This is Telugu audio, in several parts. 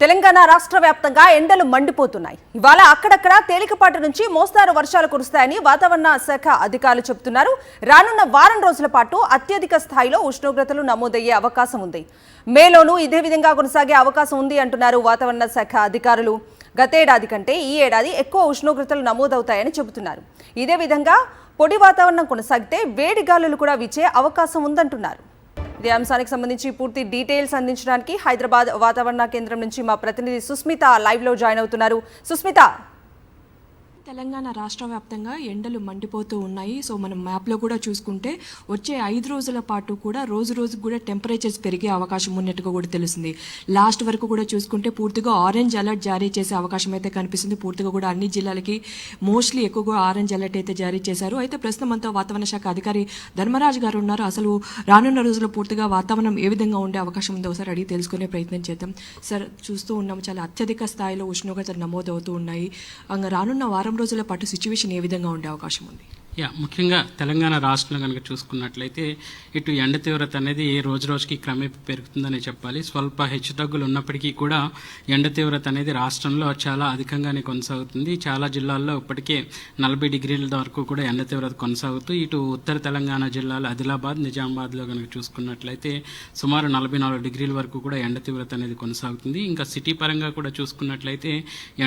తెలంగాణ రాష్ట్ర వ్యాప్తంగా ఎండలు మండిపోతున్నాయి. ఇవాళ అక్కడక్కడ తేలికపాటి నుంచి మోస్తారు వర్షాలు కురుస్తాయని వాతావరణ శాఖ అధికారులు చెబుతున్నారు. రానున్న వారం రోజుల పాటు అత్యధిక స్థాయిలో ఉష్ణోగ్రతలు నమోదయ్యే అవకాశం ఉంది. మేలోనూ ఇదే విధంగా కొనసాగే అవకాశం ఉంది అంటున్నారు వాతావరణ శాఖ అధికారులు. గతేడాది కంటే ఈ ఏడాది ఎక్కువ ఉష్ణోగ్రతలు నమోదవుతాయని చెబుతున్నారు. ఇదే విధంగా పొడి వాతావరణం కొనసాగితే వేడి గాలులు కూడా వీచే అవకాశం ఉందంటున్నారు. ఇదే అంశానికి సంబంధించి పూర్తి డీటెయిల్స్ అందించడానికి హైదరాబాద్ వాతావరణ కేంద్రం నుంచి మా ప్రతినిధి సుస్మిత లైవ్ లో జాయిన్ అవుతున్నారు. సుస్మిత, తెలంగాణ రాష్ట్ర వ్యాప్తంగా ఎండలు మండిపోతూ ఉన్నాయి. సో మనం మ్యాప్లో కూడా చూసుకుంటే వచ్చే 5 రోజుల పాటు కూడా రోజు రోజుకు కూడా టెంపరేచర్స్ పెరిగే అవకాశం ఉన్నట్టుగా కూడా తెలుస్తుంది. లాస్ట్ వరకు కూడా చూసుకుంటే పూర్తిగా ఆరెంజ్ అలర్ట్ జారీ చేసే అవకాశం అయితే కనిపిస్తుంది. పూర్తిగా కూడా అన్ని జిల్లాలకి మోస్ట్లీ ఎక్కువగా ఆరెంజ్ అలర్ట్ అయితే జారీ చేశారు. అయితే ప్రస్తుతం అంతా వాతావరణ శాఖ అధికారి ధర్మరాజు గారు ఉన్నారు. అసలు రానున్న రోజుల్లో పూర్తిగా వాతావరణం ఏ విధంగా ఉండే అవకాశం ఉందో ఒకసారి అడిగి తెలుసుకునే ప్రయత్నం చేద్దాం. సార్, చూస్తూ ఉన్నాము చాలా అత్యధిక స్థాయిలో ఉష్ణోగ్రతలు నమోదవుతూ ఉన్నాయి. రానున్న వారం రోజుల పాటు సిచ్యువేషన్ ఏ విధంగా ఉండే అవకాశం ఉంది? ముఖ్యంగా తెలంగాణ రాష్ట్రంలో కనుక చూసుకున్నట్లయితే ఇటు ఎండ తీవ్రత అనేది రోజు రోజుకి క్రమేపీ పెరుగుతుందని చెప్పాలి. స్వల్ప హెచ్చుతగ్గులు ఉన్నప్పటికీ కూడా ఎండ తీవ్రత అనేది రాష్ట్రంలో చాలా అధికంగానే కొనసాగుతుంది. చాలా జిల్లాల్లో ఇప్పటికే 40 డిగ్రీల వరకు కూడా ఎండ తీవ్రత కొనసాగుతూ ఇటు ఉత్తర తెలంగాణ జిల్లాలు ఆదిలాబాద్, నిజామాబాద్లో కనుక చూసుకున్నట్లయితే సుమారు 44 డిగ్రీల వరకు కూడా ఎండ తీవ్రత అనేది కొనసాగుతుంది. ఇంకా సిటీ పరంగా కూడా చూసుకున్నట్లయితే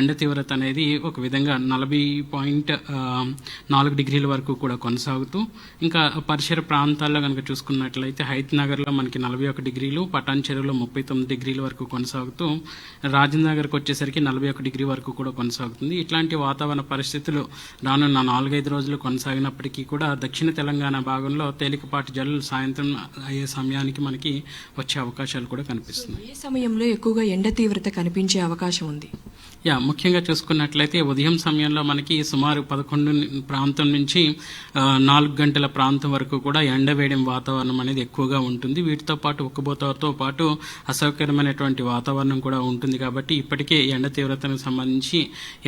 ఎండ తీవ్రత అనేది ఒక విధంగా 40.4 డిగ్రీల వరకు కూడా కొనసాగుతూ ఇంకా పరిసర ప్రాంతాల్లో కనుక చూసుకున్నట్లయితే హైత్నగర్లో మనకి 41 డిగ్రీలు, పటాన్ చెరువులో 39 డిగ్రీల వరకు కొనసాగుతూ రాజేంద్రనగర్కి వచ్చేసరికి 41 డిగ్రీ వరకు కూడా కొనసాగుతుంది. ఇట్లాంటి వాతావరణ పరిస్థితులు రానున్న 4-5 రోజులు కొనసాగినప్పటికీ కూడా దక్షిణ తెలంగాణ భాగంలో తేలికపాటి జల్లులు సాయంత్రం అయ్యే సమయానికి మనకి వచ్చే అవకాశాలు కూడా కనిపిస్తున్నాయి. ఏ సమయంలో ఎక్కువగా ఎండ తీవ్రత కనిపించే అవకాశం ఉంది? ముఖ్యంగా చూసుకున్నట్లయితే ఉదయం సమయంలో మనకి సుమారు 11 ప్రాంతం నుంచి 4 గంటల ప్రాంతం వరకు కూడా ఎండవేయడం వాతావరణం అనేది ఎక్కువగా ఉంటుంది. వీటితో పాటు ఉక్కబోతతో పాటు అసౌకర్యమైనటువంటి వాతావరణం కూడా ఉంటుంది. కాబట్టి ఇప్పటికే ఎండ తీవ్రతకు సంబంధించి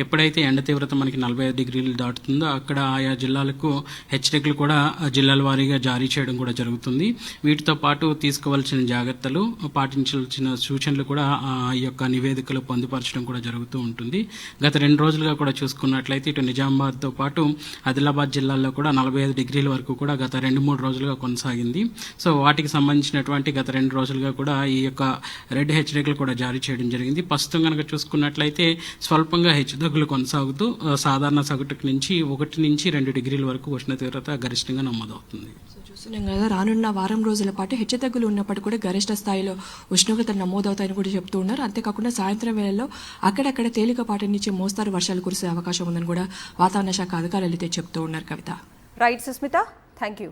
ఎప్పుడైతే ఎండ తీవ్రత మనకి 45 డిగ్రీలు దాటుతుందో అక్కడ ఆయా జిల్లాలకు హెచ్చరికలు కూడా జిల్లాల వారీగా జారీ చేయడం కూడా జరుగుతుంది. వీటితో పాటు తీసుకోవాల్సిన జాగ్రత్తలు, పాటించాల్సిన సూచనలు కూడా ఈ యొక్క నివేదికలు పొందుపరచడం కూడా జరుగుతూ ఉంటుంది. గత 2 రోజులుగా కూడా చూసుకున్నట్లయితే ఇటు నిజామాబాద్తో పాటు ఆదిలాబాద్ జిల్లాల్లో కూడా 45 డిగ్రీల వరకు కూడా గత 2-3 రోజులుగా కొనసాగింది. సో వాటికి సంబంధించినటువంటి గత 2 రోజులుగా కూడా ఈ యొక్క రెడ్ హెచ్చరికలు కూడా జారీ చేయడం జరిగింది. ప్రస్తుతం కనుక చూసుకున్నట్లయితే స్వల్పంగా హెచ్చుతగ్గులు కొనసాగుతూ సాధారణ సగటుకు నుంచి 1 నుంచి 2 డిగ్రీల వరకు ఉష్ణ తీవ్రత గరిష్టంగా నమోదవుతుంది. చూస్తున్నాం కదా, రానున్న వారం రోజుల పాటు హెచ్చుతగ్గులు ఉన్నప్పటికీ కూడా గరిష్ట స్థాయిలో ఉష్ణోగ్రతలు నమోదవుతాయని కూడా చెప్తూ ఉన్నారు. అంతేకాకుండా సాయంత్రం వేళల్లో అక్కడక్కడ తేలికపాటి నుంచి మోస్తారు వర్షాలు కురిసే అవకాశం ఉందని కూడా వాతావరణ శాఖ అధికారులు అయితే చెప్తూ ఉన్నారు. Kavitha. Right Sushmita, thank you.